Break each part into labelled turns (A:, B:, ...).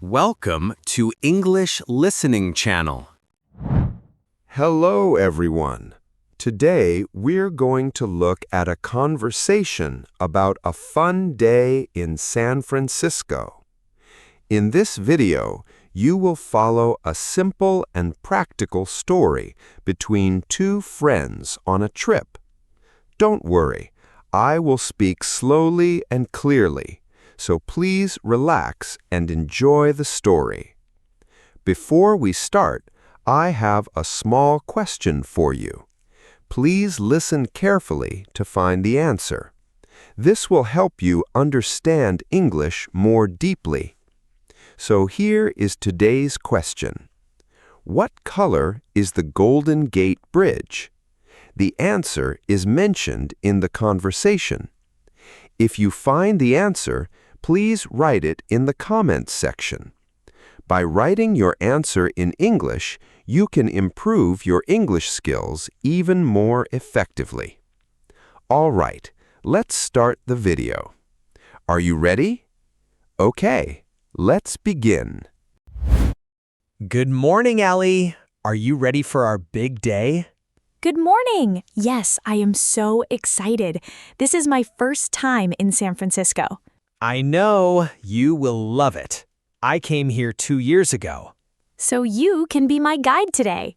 A: Welcome to English Listening Channel.
B: Hello, everyone. Today, we're going to look at a conversation about a fun day in San Francisco. In this video, you will follow a simple and practical story between two friends on a trip. Don't worry, I will speak slowly and clearly, so please relax and enjoy the story. Before we start, I have a small question for you. Please listen carefully to find the answer. This will help you understand English more deeply. So here is today's question. What color is the Golden Gate Bridge? The answer is mentioned in the conversation. If you find the answer, please write it in the comments section. By writing your answer in English, you can improve your English skills even more effectively. All right, let's start the video. Are you ready? Okay, let's begin.
C: Good morning, Allie. Are you ready for our big day?
D: Good morning! Yes, I am so excited. This is my first time in San Francisco.
C: I know you will love it. I came here 2 years ago.
D: So you can be my guide today.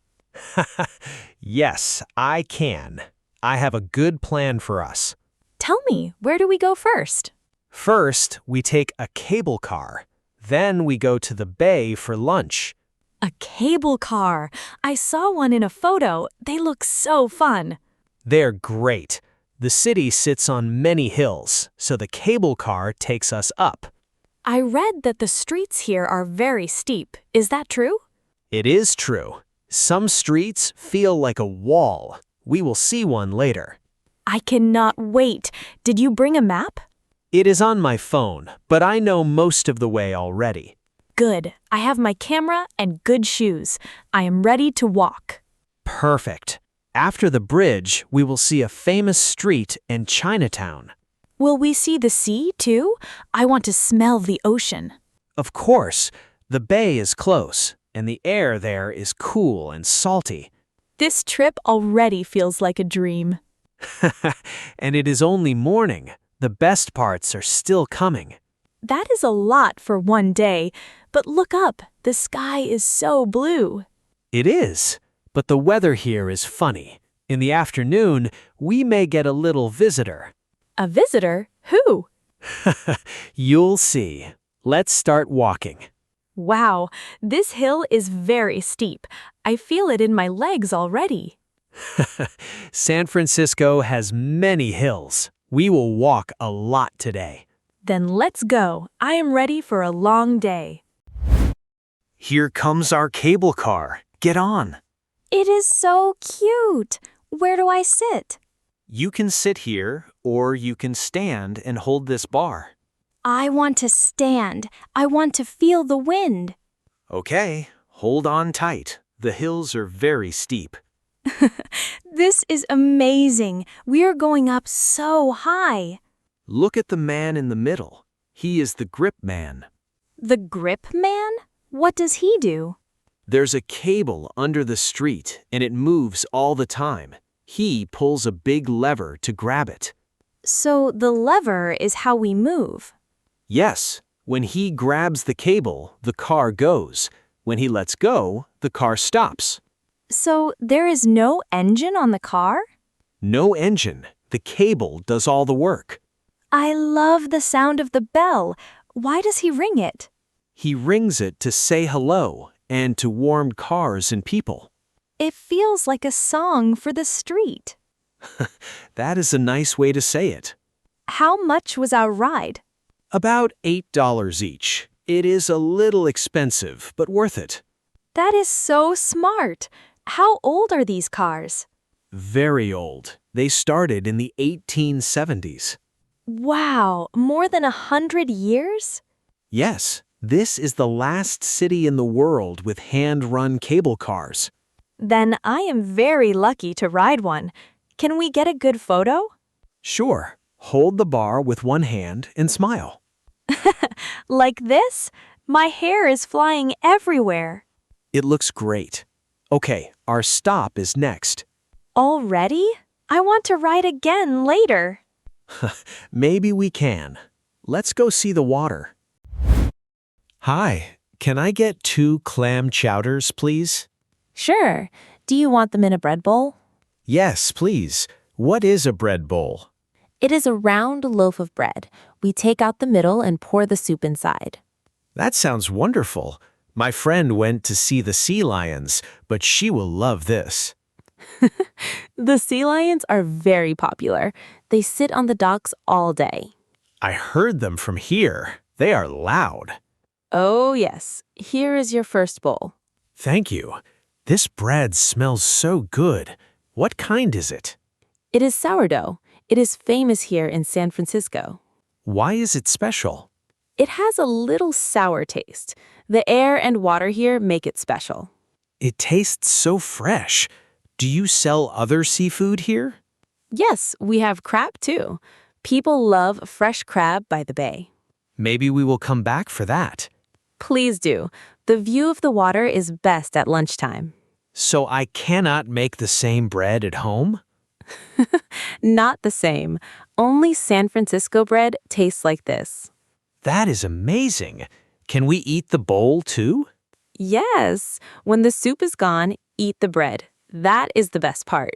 C: Yes, I can. I have a good plan for us.
D: Tell me, where do we go first?
C: First, we take a cable car. Then we go to the bay for lunch.
D: A cable car. I saw one in a photo. They look so fun.
C: They're great. The city sits on many hills, so the cable car takes us up.
D: I read that the streets here are very steep. Is that true?
C: It is true. Some streets feel like a wall. We will see one later.
D: I cannot wait. Did you bring a map?
C: It is on my phone, but I know most of the way already.
D: Good. I have my camera and good shoes. I am ready to walk.
C: Perfect. After the bridge, we will see a famous street in Chinatown.
D: Will we see the sea, too? I want to smell the ocean.
C: Of course, the bay is close, and the air there is cool and salty.
D: This trip already feels like a dream.
C: And it is only morning. The best parts are still coming.
D: That is a lot for one day, but look up. The sky is so blue.
C: It is, but the weather here is funny. In the afternoon, we may get a little visitor.
D: A visitor? Who?
C: You'll see. Let's start walking.
D: Wow, this hill is very steep. I feel it in my legs already.
C: San Francisco has many hills. We will walk a lot today.
D: Then let's go. I am ready for a long day.
C: Here comes our cable car. Get on.
D: It is so cute. Where do I sit?
C: You can sit here, or you can stand and hold this bar.
D: I want to stand. I want to feel the wind.
C: Okay, hold on tight. The hills are very steep.
D: This is amazing. We are going up so high.
C: Look at the man in the middle. He is the grip man.
D: The grip man? What does he do?
C: There's a cable under the street, and it moves all the time. He pulls a big lever to grab it.
D: So the lever is how we move.
C: Yes, when he grabs the cable, the car goes. When he lets go, the car stops.
D: So there is no engine on the car?
C: No engine. The cable does all the work.
D: I love the sound of the bell. Why does he ring it?
C: He rings it to say hello and to warn cars and people.
D: It feels like a song for the street.
C: That is a nice way to say it.
D: How much was our ride?
C: About $8 each. It is a little expensive, but worth it.
D: That is so smart. How old are these cars?
C: Very old. They started in the 1870s.
D: Wow, more than 100 years?
C: Yes, this is the last city in the world with hand-run cable cars.
D: Then I am very lucky to ride one. Can we get a good photo?
C: Sure. Hold the bar with one hand and smile.
D: Like this? My hair is flying everywhere.
C: It looks great. Okay, our stop is next.
D: Already? I want to ride again later.
C: Maybe we can. Let's go see the water. Hi, can I get 2 clam chowders, please?
D: Sure. Do you want them in a bread bowl?
C: Yes, please. What is a bread bowl?
E: It is a round loaf of bread. We take out the middle and pour the soup inside.
C: That sounds wonderful. My friend went to see the sea lions, but she will love this.
E: The sea lions are very popular. They sit on the docks all day.
C: I heard them from here. They are loud.
E: Oh, yes. Here is your first bowl.
C: Thank you. This bread smells so good. What kind is it?
E: It is sourdough. It is famous here in San Francisco.
C: Why is it special?
E: It has a little sour taste. The air and water here make it special.
C: It tastes so fresh. Do you sell other seafood here?
E: Yes, we have crab too. People love fresh crab by the bay.
C: Maybe we will come back for that.
E: Please do. The view of the water is best at lunchtime.
C: So I cannot make the same bread at home?
E: Not the same. Only San Francisco bread tastes like this.
C: That is amazing. Can we eat the bowl too?
E: Yes. When the soup is gone, eat the bread. That is the best part.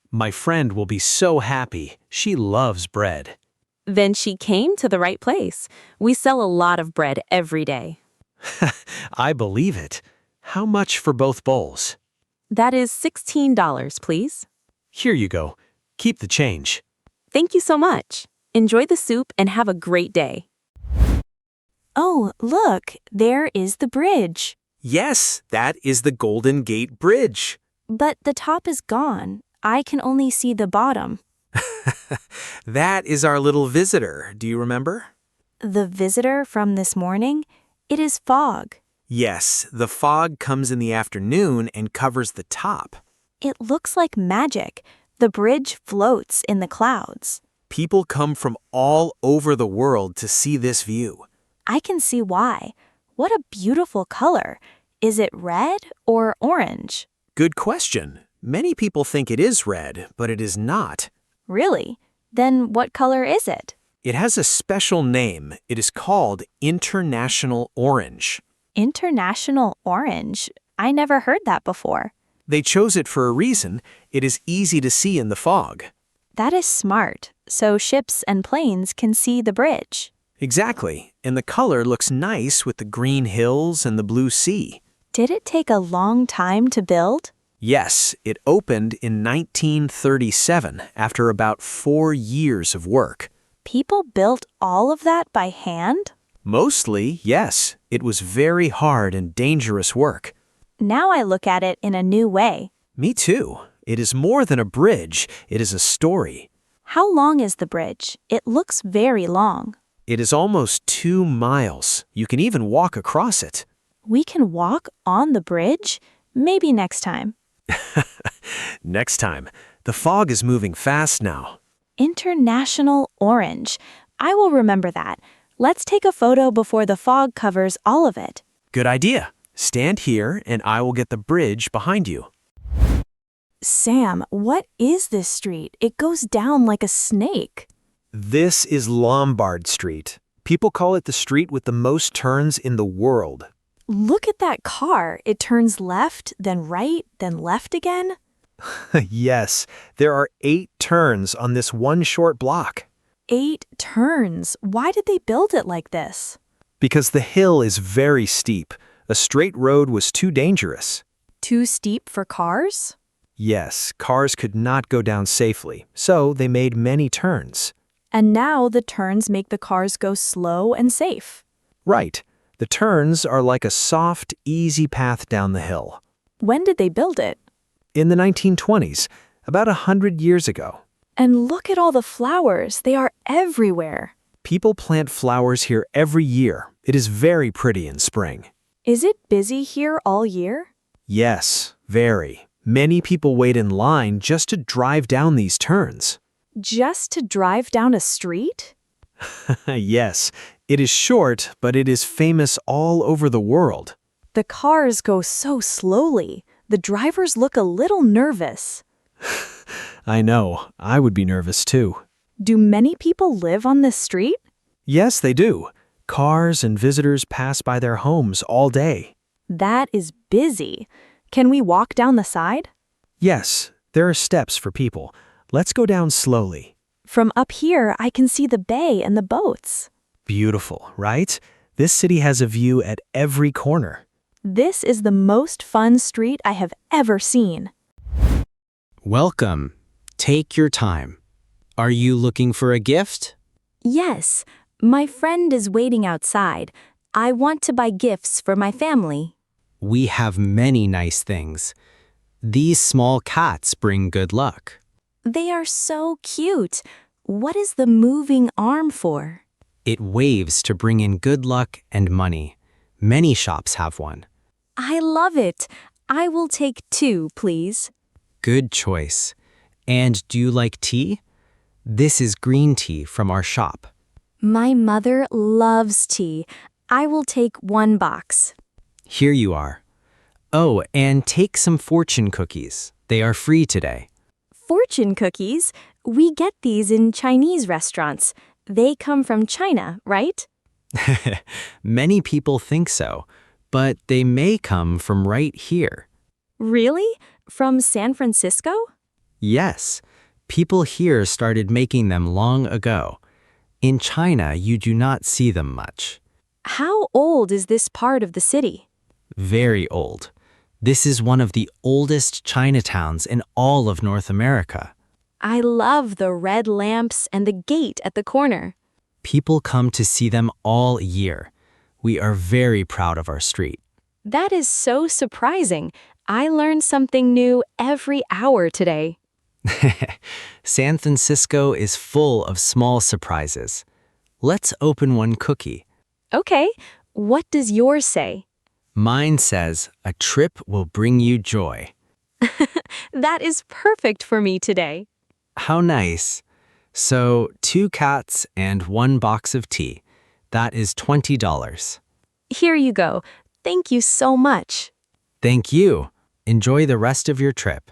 C: My friend will be so happy. She loves bread.
E: Then she came to the right place. We sell a lot of bread every day.
C: I believe it. How much for both bowls?
E: That is $16, please.
C: Here you go. Keep the change.
E: Thank you so much. Enjoy the soup and have a great day.
D: Oh, look, there is the bridge.
A: Yes, that is the Golden Gate Bridge.
D: But the top is gone. I can only see the bottom.
A: That is our little visitor. Do you remember?
D: The visitor from this morning? It is fog.
A: Yes, the fog comes in the afternoon and covers the top.
D: It looks like magic. The bridge floats in the clouds.
A: People come from all over the world to see this view.
D: I can see why. What a beautiful color. Is it red or orange?
A: Good question. Many people think it is red, but it is not.
D: Really? Then what color is it?
A: It has a special name. It is called International Orange.
D: International orange? I never heard that before.
A: They chose it for a reason. It is easy to see in the fog.
D: That is smart. So ships and planes can see the bridge.
A: Exactly, and the color looks nice with the green hills and the blue sea.
D: Did it take a long time to build?
A: Yes, it opened in 1937 after about 4 years of work.
D: People built all of that by hand?
A: Mostly, yes. It was very hard and dangerous work.
D: Now I look at it in a new way.
A: Me too. It is more than a bridge. It is a story.
D: How long is the bridge? It looks very long.
A: It is almost 2 miles. You can even walk across it.
D: We can walk on the bridge? Maybe next time.
A: Next time. The fog is moving fast now.
D: International orange. I will remember that. Let's take a photo before the fog covers all of it.
A: Good idea. Stand here and I will get the bridge behind you.
D: Sam, what is this street? It goes down like a snake.
B: This is Lombard Street. People call it the street with the most turns in the world.
D: Look at that car. It turns left, then right, then left again.
B: Yes, there are 8 turns on this one short block.
D: 8 turns. Why did they build it like this?
B: Because the hill is very steep. A straight road was too dangerous.
D: Too steep for cars?
B: Yes, cars could not go down safely, so they made many turns.
D: And now the turns make the cars go slow and safe.
B: Right. The turns are like a soft, easy path down the hill.
D: When did they build it?
B: In the 1920s, about 100 years ago.
D: And look at all the flowers. They are everywhere.
B: People plant flowers here every year. It is very pretty in spring.
D: Is it busy here all year?
B: Yes, very. Many people wait in line just to drive down these turns.
D: Just to drive down a street?
B: Yes,
A: It is short, but it is famous all over the world.
D: The cars go so slowly. The drivers look a little nervous.
A: I know, I would be nervous too.
D: Do many people live on this street?
A: Yes, they do. Cars and visitors pass by their homes all day.
D: That is busy. Can we walk down the side?
A: Yes, there are steps for people. Let's go down slowly.
D: From up here, I can see the bay and the boats.
A: Beautiful, right? This city has a view at every corner.
D: This is the most fun street I have ever seen.
C: Welcome. Take your time. Are you looking for a gift?
D: Yes, my friend is waiting outside. I want to buy gifts for my family.
C: We have many nice things. These small cats bring good luck.
D: They are so cute. What is the moving arm for?
C: It waves to bring in good luck and money. Many shops have one.
D: I love it. I will take 2, please.
C: Good choice. And do you like tea? This is green tea from our shop.
D: My mother loves tea. I will take 1 box.
C: Here you are. Oh, and take some fortune cookies. They are free today.
D: Fortune cookies? We get these in Chinese restaurants. They come from China, right?
C: Many people think so, but they may come from right here.
D: Really? From San Francisco?
C: Yes, people here started making them long ago. In China, you do not see them much.
D: How old is this part of the city?
C: Very old. This is one of the oldest Chinatowns in all of North America.
D: I love the red lamps and the gate at the corner.
C: People come to see them all year. We are very proud of our street.
D: That is so surprising. I learn something new every hour today.
C: San Francisco is full of small surprises. Let's open one cookie.
D: Okay, what does yours say?
C: Mine says, "A trip will bring you joy."
D: That is perfect for me today.
C: How nice. So, 2 cats and 1 box of tea. That is $20.
D: Here you go. Thank you so much.
C: Thank you. Enjoy the rest of your trip.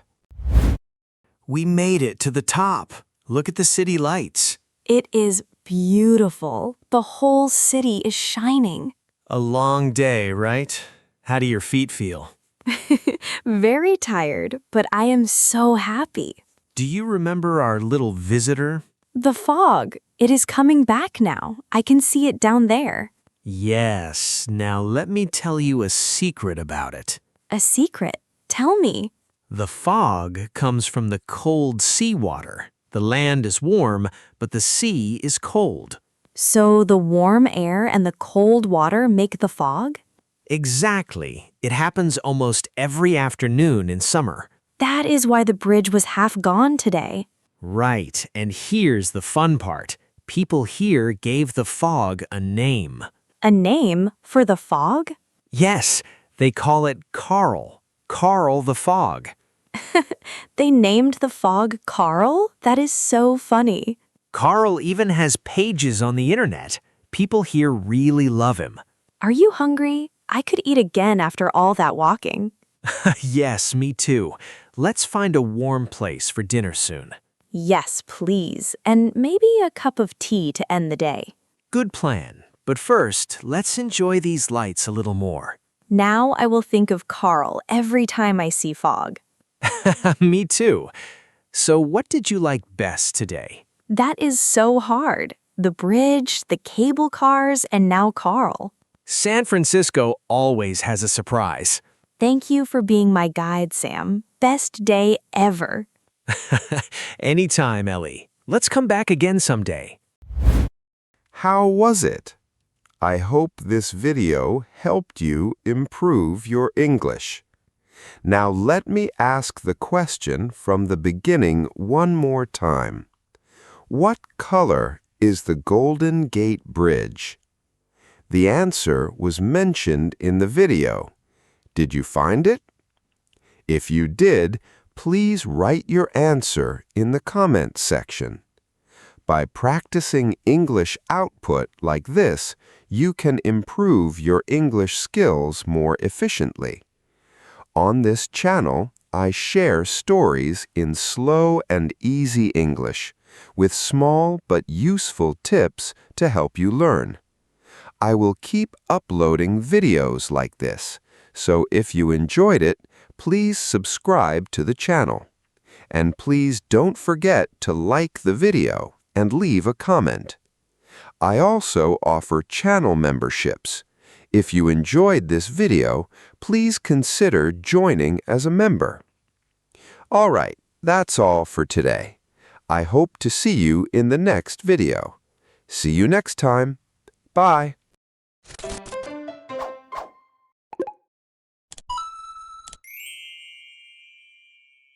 A: We made it to the top. Look at the city lights.
D: It is beautiful. The whole city is shining.
A: A long day, right? How do your feet feel?
D: Very tired, but I am so happy.
A: Do you remember our little visitor?
D: The fog. It is coming back now. I can see it down there.
A: Yes. Now let me tell you a secret about it.
D: A secret? Tell me.
A: The fog comes from the cold seawater. The land is warm, but the sea is cold.
D: So the warm air and the cold water make the fog?
A: Exactly. It happens almost every afternoon in summer.
D: That is why the bridge was half gone today.
A: Right, and here's the fun part. People here gave the fog a name.
D: A name for the fog?
A: Yes, they call it Carl. Carl the Fog.
D: They named the fog Carl? That is so funny.
A: Carl even has pages on the internet. People here really love him.
D: Are you hungry? I could eat again after all that walking.
A: Yes, me too. Let's find a warm place for dinner soon.
D: Yes, please. And maybe a cup of tea to end the day.
A: Good plan. But first, let's enjoy these lights a little more.
D: Now I will think of Carl every time I see fog.
A: Me too. So what did you like best today?
D: That is so hard. The bridge, the cable cars, and now Carl.
A: San Francisco always has a surprise.
D: Thank you for being my guide, Sam. Best day ever.
A: Anytime, Ellie. Let's come back again someday.
B: How was it? I hope this video helped you improve your English. Now let me ask the question from the beginning one more time. What color is the Golden Gate Bridge? The answer was mentioned in the video. Did you find it? If you did, please write your answer in the comment section. By practicing English output like this, you can improve your English skills more efficiently. On this channel, I share stories in slow and easy English, with small but useful tips to help you learn. I will keep uploading videos like this, so if you enjoyed it, please subscribe to the channel. And please don't forget to like the video and leave a comment. I also offer channel memberships. If you enjoyed this video, please consider joining as a member. All right, that's all for today. I hope to see you in the next video. See you next time. Bye.